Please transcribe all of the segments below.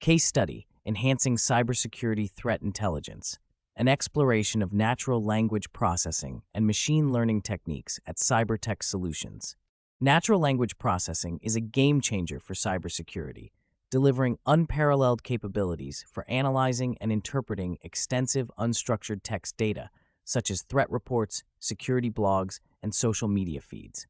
Case Study: Enhancing Cybersecurity Threat Intelligence, an exploration of natural language processing and machine learning techniques at Cybertech Solutions. Natural language processing is a game changer for cybersecurity, delivering unparalleled capabilities for analyzing and interpreting extensive unstructured text data, such as threat reports, security blogs, and social media feeds.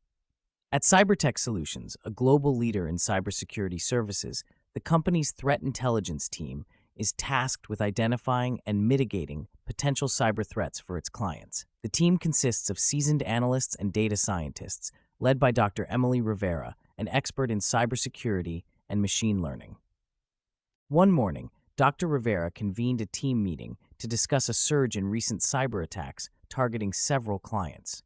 At Cybertech Solutions, a global leader in cybersecurity services, the company's threat intelligence team is tasked with identifying and mitigating potential cyber threats for its clients. The team consists of seasoned analysts and data scientists, led by Dr. Emily Rivera, an expert in cybersecurity and machine learning. One morning, Dr. Rivera convened a team meeting to discuss a surge in recent cyber attacks targeting several clients.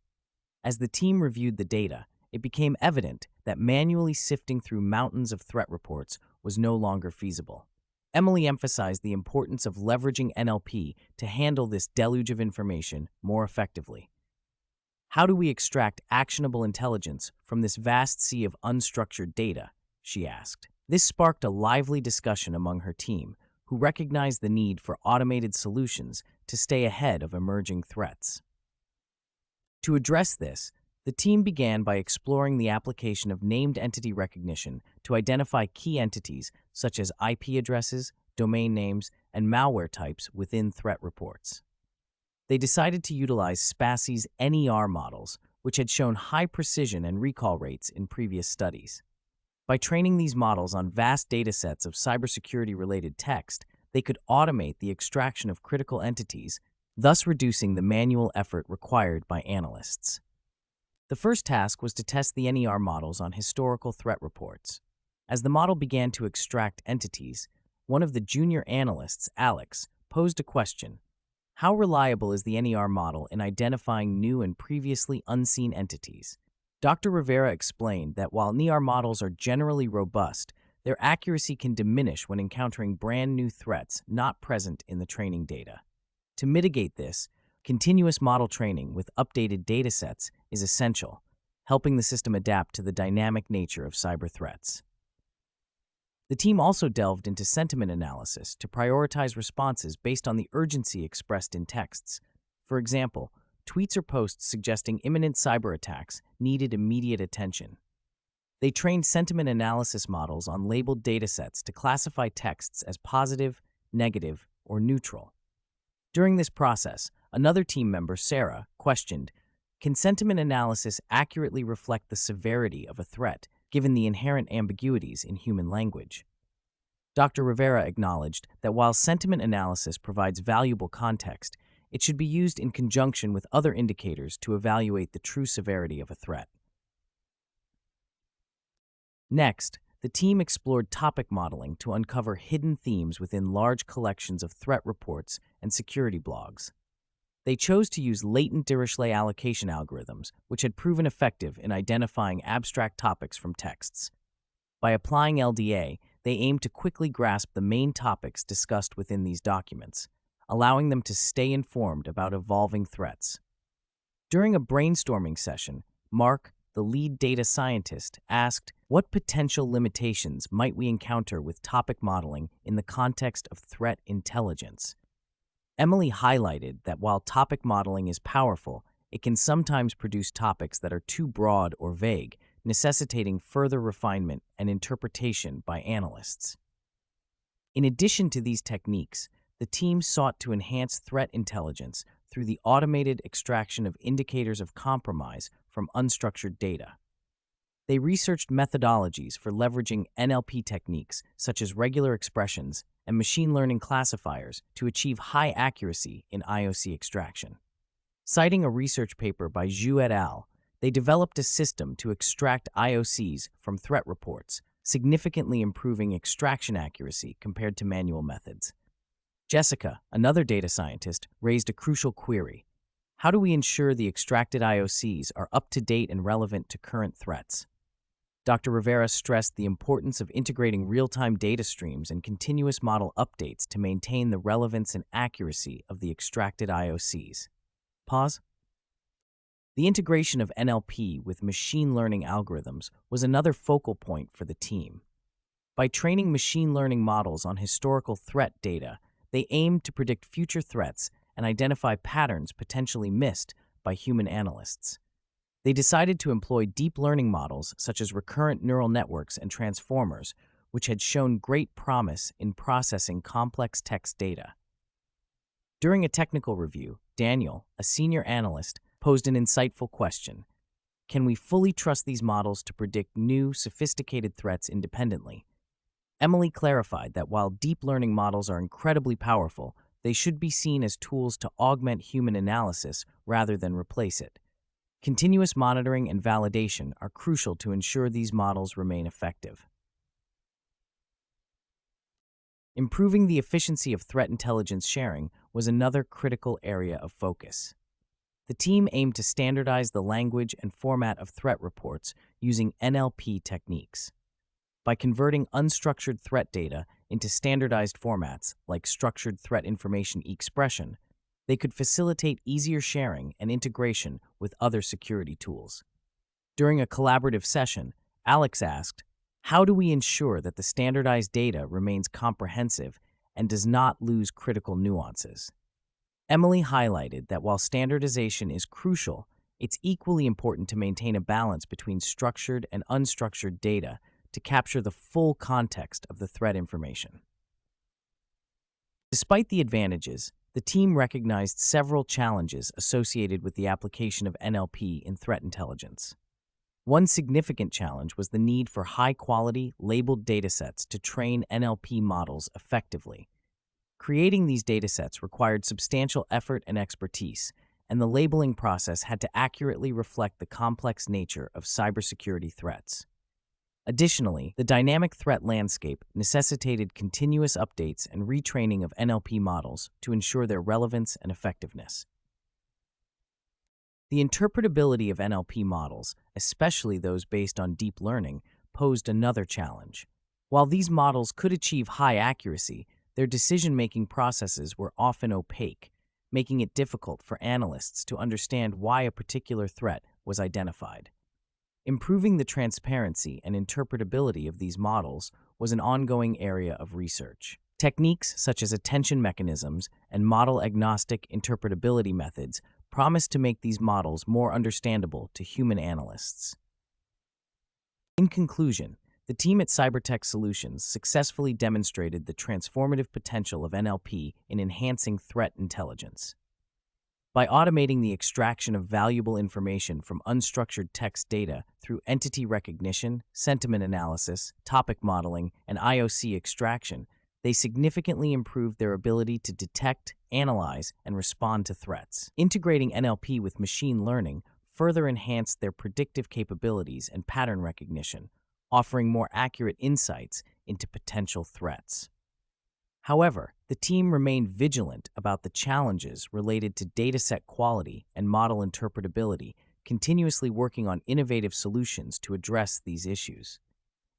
As the team reviewed the data, it became evident that manually sifting through mountains of threat reports was no longer feasible. Emily emphasized the importance of leveraging NLP to handle this deluge of information more effectively. How do we extract actionable intelligence from this vast sea of unstructured data? She asked. This sparked a lively discussion among her team, who recognized the need for automated solutions to stay ahead of emerging threats. To address this, the team began by exploring the application of named entity recognition to identify key entities such as IP addresses, domain names, and malware types within threat reports. They decided to utilize SPACY's NER models, which had shown high precision and recall rates in previous studies. By training these models on vast datasets of cybersecurity-related text, they could automate the extraction of critical entities, thus reducing the manual effort required by analysts. The first task was to test the NER models on historical threat reports. As the model began to extract entities, one of the junior analysts, Alex, posed a question. How reliable is the NER model in identifying new and previously unseen entities? Dr. Rivera explained that while NER models are generally robust, their accuracy can diminish when encountering brand new threats not present in the training data. To mitigate this, continuous model training with updated datasets is essential, helping the system adapt to the dynamic nature of cyber threats. The team also delved into sentiment analysis to prioritize responses based on the urgency expressed in texts. For example, tweets or posts suggesting imminent cyber attacks needed immediate attention. They trained sentiment analysis models on labeled datasets to classify texts as positive, negative, or neutral. During this process, another team member, Sarah, questioned, can sentiment analysis accurately reflect the severity of a threat, given the inherent ambiguities in human language? Dr. Rivera acknowledged that while sentiment analysis provides valuable context, it should be used in conjunction with other indicators to evaluate the true severity of a threat. Next, the team explored topic modeling to uncover hidden themes within large collections of threat reports and security blogs. They chose to use latent Dirichlet allocation algorithms, which had proven effective in identifying abstract topics from texts. By applying LDA, they aimed to quickly grasp the main topics discussed within these documents, allowing them to stay informed about evolving threats. During a brainstorming session, Mark, the lead data scientist, asked, what potential limitations might we encounter with topic modeling in the context of threat intelligence? Emily highlighted that while topic modeling is powerful, it can sometimes produce topics that are too broad or vague, necessitating further refinement and interpretation by analysts. In addition to these techniques, the team sought to enhance threat intelligence through the automated extraction of indicators of compromise from unstructured data. They researched methodologies for leveraging NLP techniques such as regular expressions and machine learning classifiers to achieve high accuracy in IOC extraction. Citing a research paper by Zhu et al., they developed a system to extract IOCs from threat reports, significantly improving extraction accuracy compared to manual methods. Jessica, another data scientist, raised a crucial query. How do we ensure the extracted IOCs are up to date and relevant to current threats? Dr. Rivera stressed the importance of integrating real-time data streams and continuous model updates to maintain the relevance and accuracy of the extracted IOCs. Pause. The integration of NLP with machine learning algorithms was another focal point for the team. By training machine learning models on historical threat data, they aimed to predict future threats and identify patterns potentially missed by human analysts. They decided to employ deep learning models such as recurrent neural networks and transformers, which had shown great promise in processing complex text data. During a technical review, Daniel, a senior analyst, posed an insightful question. Can we fully trust these models to predict new, sophisticated threats independently? Emily clarified that while deep learning models are incredibly powerful, they should be seen as tools to augment human analysis rather than replace it. Continuous monitoring and validation are crucial to ensure these models remain effective. Improving the efficiency of threat intelligence sharing was another critical area of focus. The team aimed to standardize the language and format of threat reports using NLP techniques. By converting unstructured threat data into standardized formats like structured threat information expression, they could facilitate easier sharing and integration with other security tools. During a collaborative session, Alex asked, "How do we ensure that the standardized data remains comprehensive and does not lose critical nuances?" Emily highlighted that while standardization is crucial, it's equally important to maintain a balance between structured and unstructured data to capture the full context of the threat information. Despite the advantages, the team recognized several challenges associated with the application of NLP in threat intelligence. One significant challenge was the need for high-quality, labeled datasets to train NLP models effectively. Creating these datasets required substantial effort and expertise, and the labeling process had to accurately reflect the complex nature of cybersecurity threats. Additionally, the dynamic threat landscape necessitated continuous updates and retraining of NLP models to ensure their relevance and effectiveness. The interpretability of NLP models, especially those based on deep learning, posed another challenge. While these models could achieve high accuracy, their decision-making processes were often opaque, making it difficult for analysts to understand why a particular threat was identified. Improving the transparency and interpretability of these models was an ongoing area of research. Techniques such as attention mechanisms and model-agnostic interpretability methods promise to make these models more understandable to human analysts. In conclusion, the team at Cybertech Solutions successfully demonstrated the transformative potential of NLP in enhancing threat intelligence. By automating the extraction of valuable information from unstructured text data through entity recognition, sentiment analysis, topic modeling, and IOC extraction, they significantly improved their ability to detect, analyze, and respond to threats. Integrating NLP with machine learning further enhanced their predictive capabilities and pattern recognition, offering more accurate insights into potential threats. However, the team remained vigilant about the challenges related to dataset quality and model interpretability, continuously working on innovative solutions to address these issues.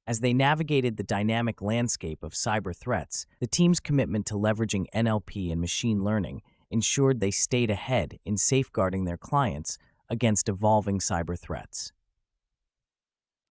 As they navigated the dynamic landscape of cyber threats, the team's commitment to leveraging NLP and machine learning ensured they stayed ahead in safeguarding their clients against evolving cyber threats.